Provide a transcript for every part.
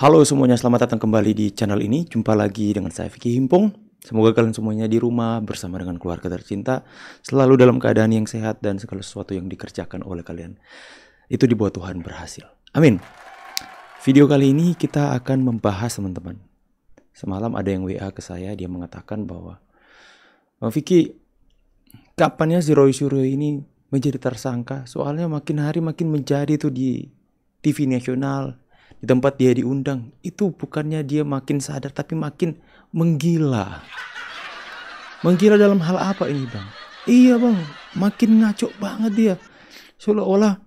Halo semuanya, selamat datang kembali di channel ini. Jumpa lagi dengan saya Vicky Himpong. Semoga kalian semuanya di rumah bersama dengan keluarga tercinta selalu dalam keadaan yang sehat dan segala sesuatu yang dikerjakan oleh kalian itu dibuat Tuhan berhasil. Amin. Video kali ini kita akan membahas, teman-teman. Semalam ada yang WA ke saya, dia mengatakan bahwa Bang Vicky, kapannya si Roy Suryo ini menjadi tersangka? Soalnya makin hari makin menjadi tuh di TV nasional, di tempat dia diundang. Itu bukannya dia makin sadar, tapi makin menggila. Menggila dalam hal apa ini, Bang? Iya, Bang, makin ngaco banget dia. Seolah-olah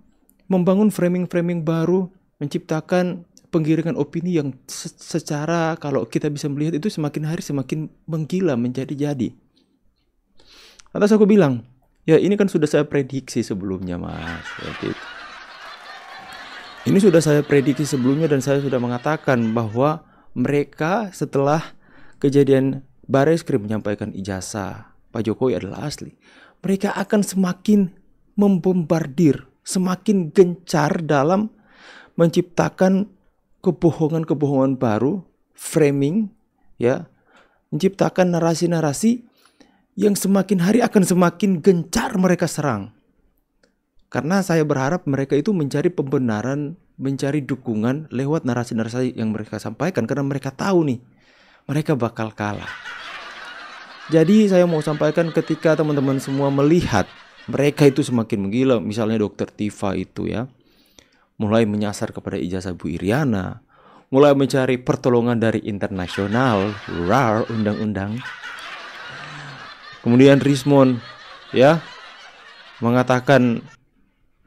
membangun framing-framing baru, menciptakan penggiringan opini yang secara kalau kita bisa melihat itu semakin hari semakin menggila, menjadi-jadi. Lantas aku bilang, ya ini kan sudah saya prediksi sebelumnya, Mas. Ini sudah saya prediksi sebelumnya dan saya sudah mengatakan bahwa mereka setelah kejadian Barreskrim menyampaikan ijazah Pak Jokowi adalah asli, mereka akan semakin membombardir, semakin gencar dalam menciptakan kebohongan-kebohongan baru, framing, ya, menciptakan narasi-narasi yang semakin hari akan semakin gencar mereka serang. Karena saya berharap mereka itu mencari pembenaran, mencari dukungan lewat narasi-narasi yang mereka sampaikan. Karena mereka tahu nih, mereka bakal kalah. Jadi saya mau sampaikan ketika teman-teman semua melihat mereka itu semakin menggila. Misalnya Dokter Tifa itu ya, mulai menyasar kepada ijazah Bu Iriana, mulai mencari pertolongan dari internasional, RAR, undang-undang. Kemudian Rismon ya mengatakan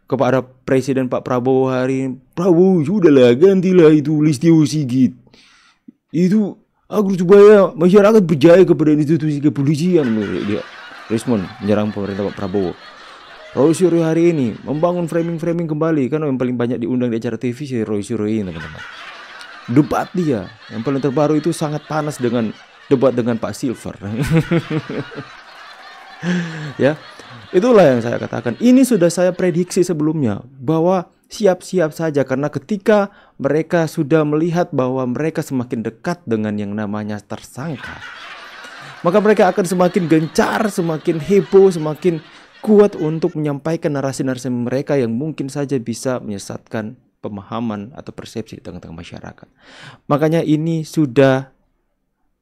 kepada Presiden Pak Prabowo hari ini, Prabowo sudahlah gantilah itu Listio Sigit. Itu agar supaya masyarakat percaya kepada institusi kepolisian. Dia respon menyerang pemerintah Pak Prabowo. Roy Suryo hari ini membangun framing-framing kembali. Kan yang paling banyak diundang di acara TV si Roy Suryo ini, teman-teman. Debat dia yang paling terbaru itu sangat panas dengan debat dengan Pak Silver. Ya, itulah yang saya katakan. Ini sudah saya prediksi sebelumnya bahwa siap-siap saja, karena ketika mereka sudah melihat bahwa mereka semakin dekat dengan yang namanya tersangka, maka mereka akan semakin gencar, semakin heboh, semakin kuat untuk menyampaikan narasi-narasi mereka yang mungkin saja bisa menyesatkan pemahaman atau persepsi di tengah-tengah masyarakat. Makanya ini sudah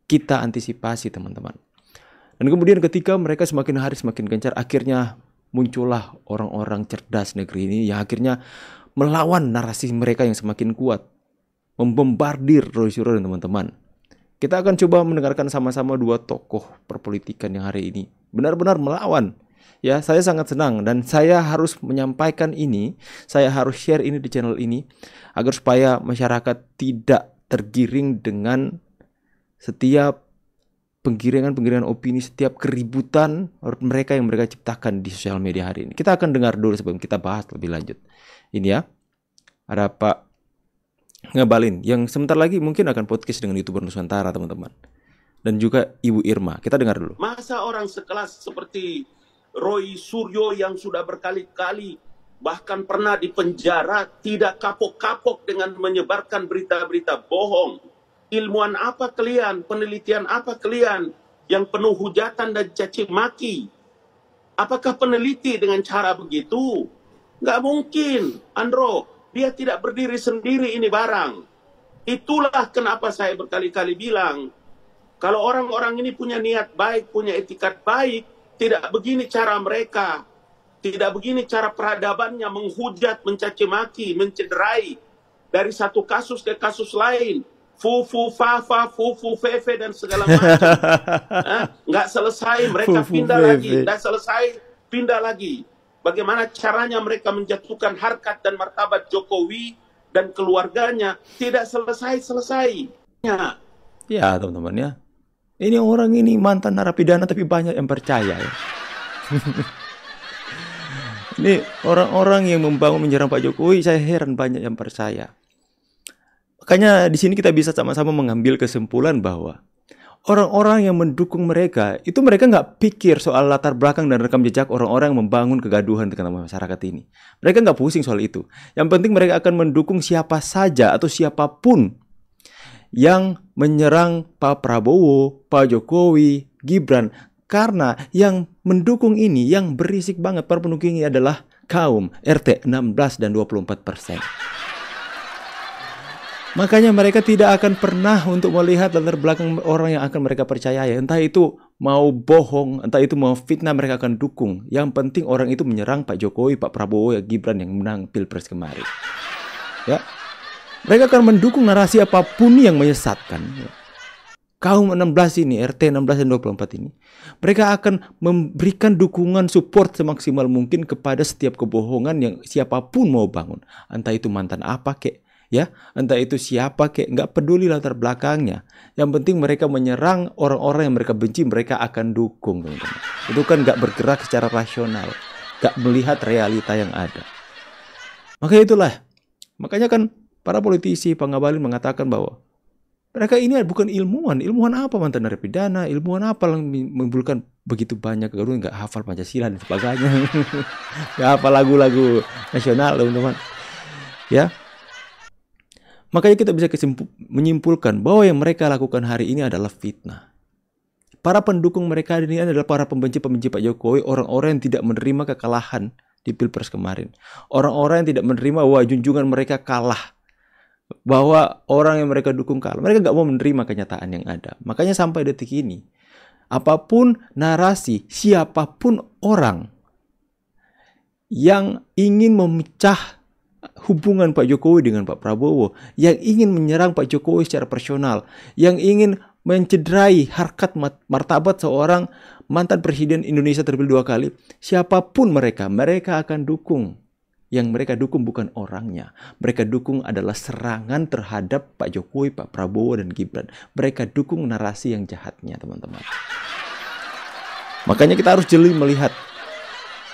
kita antisipasi, teman-teman. Dan kemudian ketika mereka semakin hari semakin gencar, akhirnya muncullah orang-orang cerdas negeri ini yang akhirnya melawan narasi mereka yang semakin kuat, membombardir Roy Suryo dan teman-teman. Kita akan coba mendengarkan sama-sama dua tokoh perpolitikan yang hari ini benar-benar melawan. Ya, saya sangat senang dan saya harus menyampaikan ini, saya harus share ini di channel ini agar supaya masyarakat tidak tergiring dengan setiap penggiringan opini, setiap keributan mereka yang mereka ciptakan di sosial media hari ini. Kita akan dengar dulu sebelum kita bahas lebih lanjut. Ini ya, ada Pak Ngabalin yang sebentar lagi mungkin akan podcast dengan YouTuber Nusantara, teman-teman. Dan juga Ibu Irma. Kita dengar dulu. Masa orang sekelas seperti Roy Suryo yang sudah berkali-kali bahkan pernah dipenjara tidak kapok-kapok dengan menyebarkan berita-berita bohong. Ilmuwan apa kalian? Penelitian apa kalian yang penuh hujatan dan caci maki? Apakah peneliti dengan cara begitu? Nggak mungkin, Andro. Dia tidak berdiri sendiri ini barang. Itulah kenapa saya berkali-kali bilang, kalau orang-orang ini punya niat baik, punya etikat baik, tidak begini cara mereka. Tidak begini cara peradabannya menghujat, mencaci maki, mencederai. Dari satu kasus ke kasus lain. Fufu, fafa, fufu, fefe, dan segala macam. Nggak selesai, mereka pindah lagi. Nggak selesai, pindah lagi. Bagaimana caranya mereka menjatuhkan harkat dan martabat Jokowi dan keluarganya tidak selesai-selesai. Ya, teman-teman ya. Ini orang ini mantan narapidana tapi banyak yang percaya ya. Ini orang-orang yang membangun menyerang Pak Jokowi, saya heran banyak yang percaya. Makanya di sini kita bisa sama-sama mengambil kesimpulan bahwa orang-orang yang mendukung mereka itu mereka nggak pikir soal latar belakang dan rekam jejak orang-orang yang membangun kegaduhan di tengah masyarakat ini. Mereka nggak pusing soal itu. Yang penting mereka akan mendukung siapa saja atau siapapun yang menyerang Pak Prabowo, Pak Jokowi, Gibran. Karena yang mendukung ini, yang berisik banget para pendukung ini adalah kaum RT 16 dan 24%. Makanya mereka tidak akan pernah untuk melihat latar belakang orang yang akan mereka percayai. Entah itu mau bohong, entah itu mau fitnah, mereka akan dukung. Yang penting orang itu menyerang Pak Jokowi, Pak Prabowo, ya Gibran yang menang Pilpres kemarin. Ya, mereka akan mendukung narasi apapun yang menyesatkan. Kaum 16 ini, RT 16 dan 24 ini, mereka akan memberikan dukungan support semaksimal mungkin kepada setiap kebohongan yang siapapun mau bangun. Entah itu mantan apa kek, ya, entah itu siapa kek, nggak peduli latar belakangnya. Yang penting mereka menyerang orang-orang yang mereka benci, mereka akan dukung, teman-teman. Itu kan nggak bergerak secara rasional, nggak melihat realita yang ada. Makanya kan para politisi, Pak Ngabalin mengatakan bahwa mereka ini bukan ilmuwan. Ilmuwan apa mantan narapidana? Ilmuwan apa yang menimbulkan begitu banyak kegaduhan, nggak hafal Pancasila dan sebagainya. Nggak hafal lagu-lagu nasional, teman-teman. Ya. Makanya kita bisa menyimpulkan bahwa yang mereka lakukan hari ini adalah fitnah. Para pendukung mereka ini adalah para pembenci-pembenci Pak Jokowi, orang-orang yang tidak menerima kekalahan di Pilpres kemarin. Orang-orang yang tidak menerima bahwa junjungan mereka kalah. Bahwa orang yang mereka dukung kalah. Mereka nggak mau menerima kenyataan yang ada. Makanya sampai detik ini, apapun narasi, siapapun orang yang ingin memecah hubungan Pak Jokowi dengan Pak Prabowo, yang ingin menyerang Pak Jokowi secara personal, yang ingin mencederai harkat martabat seorang mantan presiden Indonesia terpilih 2 kali, siapapun mereka akan dukung. Yang mereka dukung bukan orangnya. Mereka dukung adalah serangan terhadap Pak Jokowi, Pak Prabowo, dan Gibran. Mereka dukung narasi yang jahatnya, teman-teman. Makanya kita harus jeli melihat.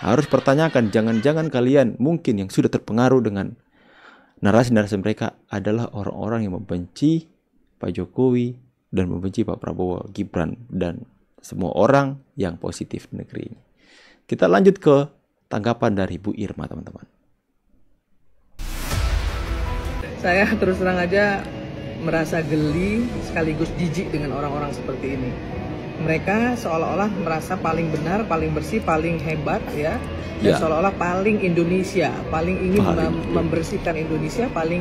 Harus pertanyakan, jangan-jangan kalian mungkin yang sudah terpengaruh dengan narasi-narasi mereka adalah orang-orang yang membenci Pak Jokowi dan membenci Pak Prabowo, Gibran, dan semua orang yang positif di negeri ini. Kita lanjut ke tanggapan dari Bu Irma, teman-teman. Saya terus terang aja merasa geli sekaligus jijik dengan orang-orang seperti ini. Mereka seolah-olah merasa paling benar, paling bersih, paling hebat, ya. Dan seolah-olah paling Indonesia, paling ingin membersihkan Indonesia, paling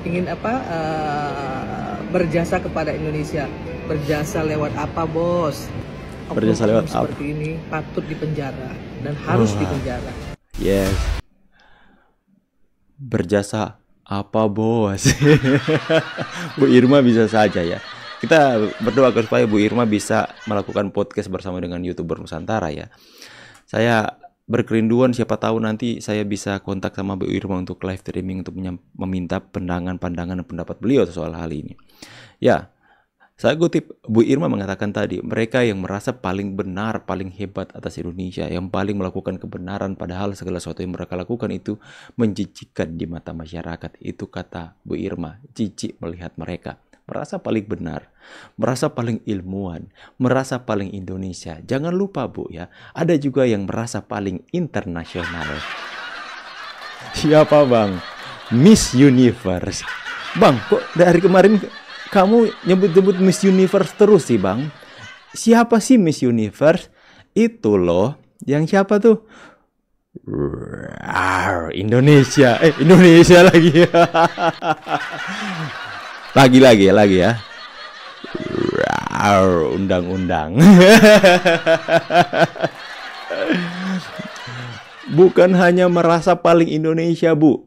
ingin berjasa kepada Indonesia. Berjasa lewat apa, bos? Berjasa lewat apa? Seperti ini patut dipenjara dan harus dipenjara. Yes. Berjasa apa, bos? Bu Irma bisa saja ya. Kita berdoa supaya Bu Irma bisa melakukan podcast bersama dengan YouTuber Nusantara ya. Saya berkerinduan, siapa tahu nanti saya bisa kontak sama Bu Irma untuk live streaming untuk meminta pandangan dan pendapat beliau soal hal ini. Ya, saya kutip Bu Irma mengatakan tadi, mereka yang merasa paling benar, paling hebat atas Indonesia, yang paling melakukan kebenaran, padahal segala sesuatu yang mereka lakukan itu menjijikkan di mata masyarakat. Itu kata Bu Irma, jijik melihat mereka. Merasa paling benar, merasa paling ilmuwan, merasa paling Indonesia. Jangan lupa Bu ya, ada juga yang merasa paling internasional. Siapa Bang? Miss Universe. Bang, kok dari kemarin kamu nyebut-nyebut Miss Universe terus sih Bang? Siapa sih Miss Universe? Itu loh, yang siapa tuh? Indonesia. Indonesia lagi. Lagi ya. Undang-undang. Bukan hanya merasa paling Indonesia, Bu.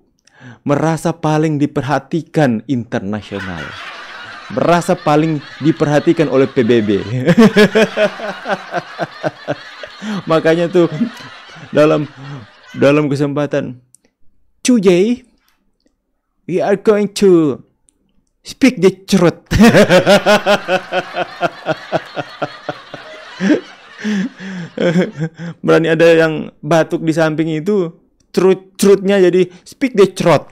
Merasa paling diperhatikan internasional. Merasa paling diperhatikan oleh PBB. Makanya tuh dalam kesempatan today we are going to speak the truth. Berani ada yang batuk di samping itu, truth-nya jadi speak the truth.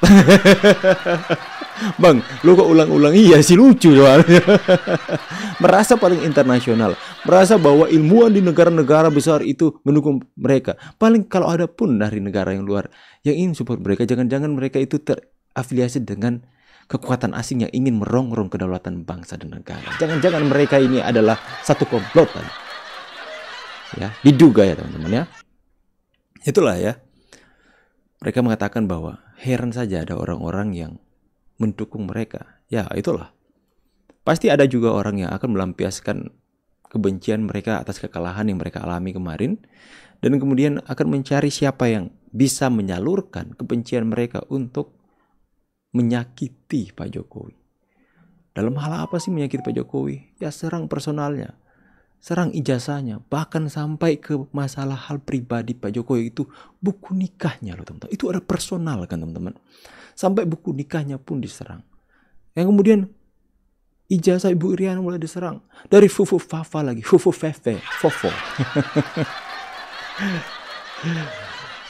Bang, lu kok ulang-ulang? Iya sih, lucu soalnya. Merasa paling internasional, merasa bahwa ilmuwan di negara-negara besar itu mendukung mereka. Paling kalau ada pun dari negara yang luar yang ingin support mereka, jangan-jangan mereka itu terafiliasi dengan kekuatan asing yang ingin merongrong kedaulatan bangsa dan negara. Jangan-jangan mereka ini adalah satu komplotan. Ya, diduga ya teman-teman ya. Itulah ya. Mereka mengatakan bahwa heran saja ada orang-orang yang mendukung mereka. Ya, itulah. Pasti ada juga orang yang akan melampiaskan kebencian mereka atas kekalahan yang mereka alami kemarin, dan kemudian akan mencari siapa yang bisa menyalurkan kebencian mereka untuk menyakiti Pak Jokowi. Dalam hal apa sih menyakiti Pak Jokowi? Ya serang personalnya, serang ijazahnya, bahkan sampai ke masalah hal pribadi Pak Jokowi itu buku nikahnya loh teman-teman. Itu ada personal kan teman-teman. Sampai buku nikahnya pun diserang. Yang kemudian ijazah Ibu Iriana mulai diserang. Dari Fufu Fafa lagi, Fufu Fefe, Fofo.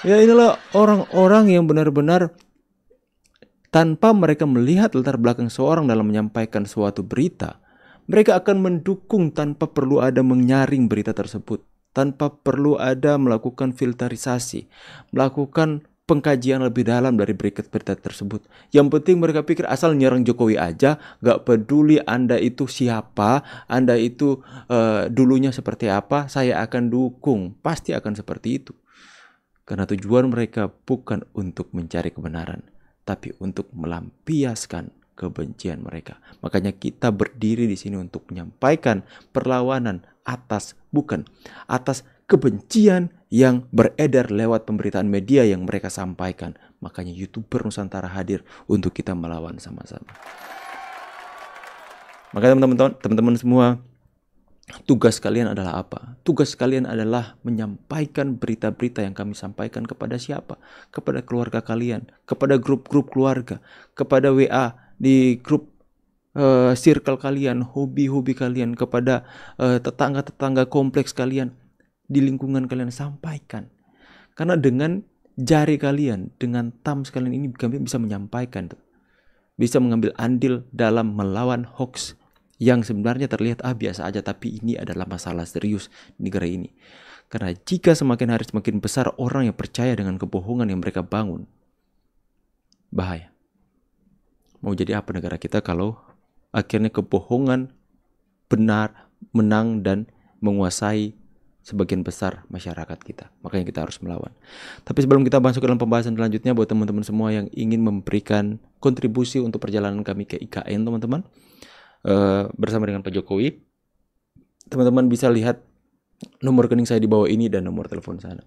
Ya inilah orang-orang yang benar-benar tanpa mereka melihat latar belakang seorang dalam menyampaikan suatu berita, mereka akan mendukung tanpa perlu ada menyaring berita tersebut, tanpa perlu ada melakukan filterisasi, melakukan pengkajian lebih dalam dari berita tersebut. Yang penting mereka pikir asal nyerang Jokowi aja, gak peduli Anda itu siapa, Anda itu dulunya seperti apa, saya akan dukung. Pasti akan seperti itu. Karena tujuan mereka bukan untuk mencari kebenaran, tapi untuk melampiaskan kebencian mereka. Makanya kita berdiri di sini untuk menyampaikan perlawanan atas kebencian yang beredar lewat pemberitaan media yang mereka sampaikan. Makanya YouTuber Nusantara hadir untuk kita melawan sama-sama. Maka teman-teman semua, tugas kalian adalah apa? Tugas kalian adalah menyampaikan berita-berita yang kami sampaikan kepada siapa? Kepada keluarga kalian, kepada grup-grup keluarga, kepada WA di grup circle kalian, hobi-hobi kalian, kepada tetangga-tetangga kompleks kalian, di lingkungan kalian sampaikan. Karena dengan jari kalian, dengan thumbs kalian ini kami bisa menyampaikan, bisa mengambil andil dalam melawan hoax yang sebenarnya terlihat biasa aja, tapi ini adalah masalah serius di negara ini. Karena jika semakin hari semakin besar orang yang percaya dengan kebohongan yang mereka bangun, bahaya. Mau jadi apa negara kita kalau akhirnya kebohongan benar, menang dan menguasai sebagian besar masyarakat kita. Makanya kita harus melawan. Tapi sebelum kita masuk ke dalam pembahasan selanjutnya, buat teman-teman semua yang ingin memberikan kontribusi untuk perjalanan kami ke IKN, teman-teman, bersama dengan Pak Jokowi, teman-teman bisa lihat nomor rekening saya di bawah ini dan nomor telepon sana.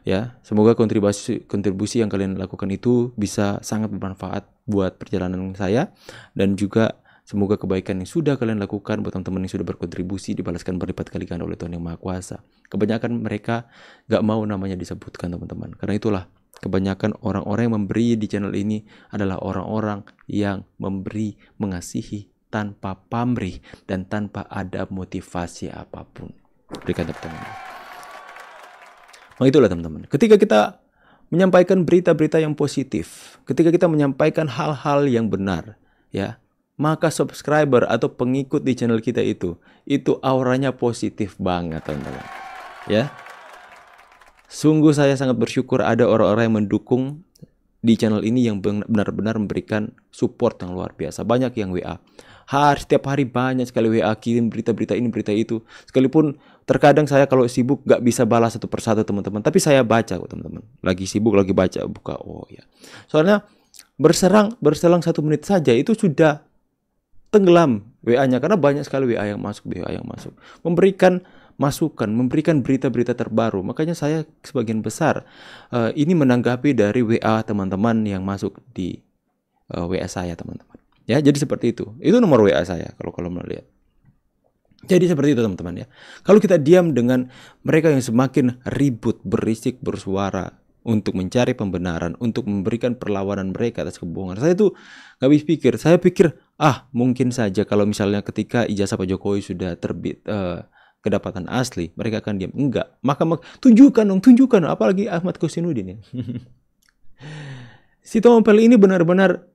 Ya, semoga kontribusi yang kalian lakukan itu bisa sangat bermanfaat buat perjalanan saya, dan juga semoga kebaikan yang sudah kalian lakukan buat teman-teman yang sudah berkontribusi dibalaskan berlipat kali ganda oleh Tuhan Yang Maha Kuasa. Kebanyakan mereka gak mau namanya disebutkan, teman-teman. Karena itulah kebanyakan orang-orang yang memberi di channel ini adalah orang-orang yang memberi, mengasihi tanpa pamrih dan tanpa ada motivasi apapun. Berikan tepuk tangan. Itulah teman-teman. Ketika kita menyampaikan berita-berita yang positif, ketika kita menyampaikan hal-hal yang benar, ya, maka subscriber atau pengikut di channel kita itu auranya positif banget, teman-teman. Ya. Sungguh saya sangat bersyukur ada orang-orang yang mendukung di channel ini yang benar-benar memberikan support yang luar biasa. Banyak yang WA. Setiap hari banyak sekali WA kirim berita-berita ini, berita itu. Sekalipun terkadang saya kalau sibuk gak bisa balas satu persatu, teman-teman. Tapi saya baca kok, teman-teman. Lagi sibuk, lagi baca, buka. Oh ya. Soalnya berselang 1 menit saja itu sudah tenggelam WA-nya. Karena banyak sekali WA yang masuk. Memberikan masukan, memberikan berita-berita terbaru. Makanya saya sebagian besar ini menanggapi dari WA teman-teman yang masuk di WA saya, teman-teman. Ya, jadi seperti itu. Itu nomor WA saya kalau mau lihat. Jadi seperti itu, teman-teman ya. Kalau kita diam dengan mereka yang semakin ribut, berisik, bersuara untuk mencari pembenaran, untuk memberikan perlawanan mereka atas kebohongan, saya tuh nggak habis pikir. Saya pikir, mungkin saja kalau misalnya ketika ijazah Pak Jokowi sudah terbit kedapatan asli, mereka akan diam. Enggak. Maka tunjukkan dong. Apalagi Ahmad Kosinudin ya. Si Tompel ini benar-benar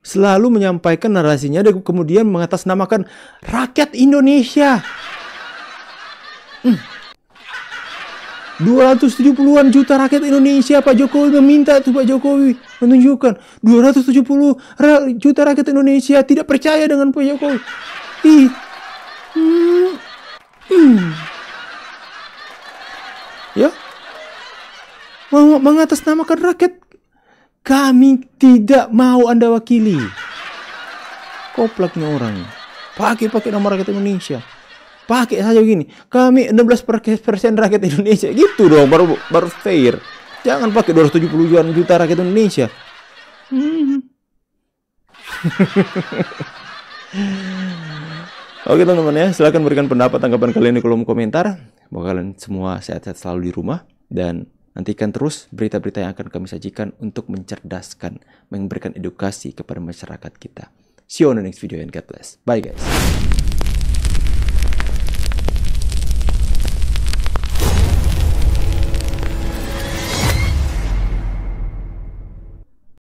selalu menyampaikan narasinya dan kemudian mengatasnamakan rakyat Indonesia. 270-an juta rakyat Indonesia, Pak Jokowi meminta tuh Pak Jokowi menunjukkan 270 juta rakyat Indonesia tidak percaya dengan Pak Jokowi. Ya, mengatasnamakan rakyat. Kami tidak mau Anda wakili. Koplaknya orang. Pakai nama rakyat Indonesia. Pakai saja begini. Kami 16% rakyat Indonesia. Gitu dong, baru fair. Jangan pakai 270 juta rakyat Indonesia. Oke teman-teman ya, silahkan berikan pendapat tanggapan kalian di kolom komentar. Semoga kalian semua sehat-sehat selalu di rumah. Dan nantikan terus berita-berita yang akan kami sajikan untuk mencerdaskan, memberikan edukasi kepada masyarakat kita. See you on the next video and God bless. Bye guys.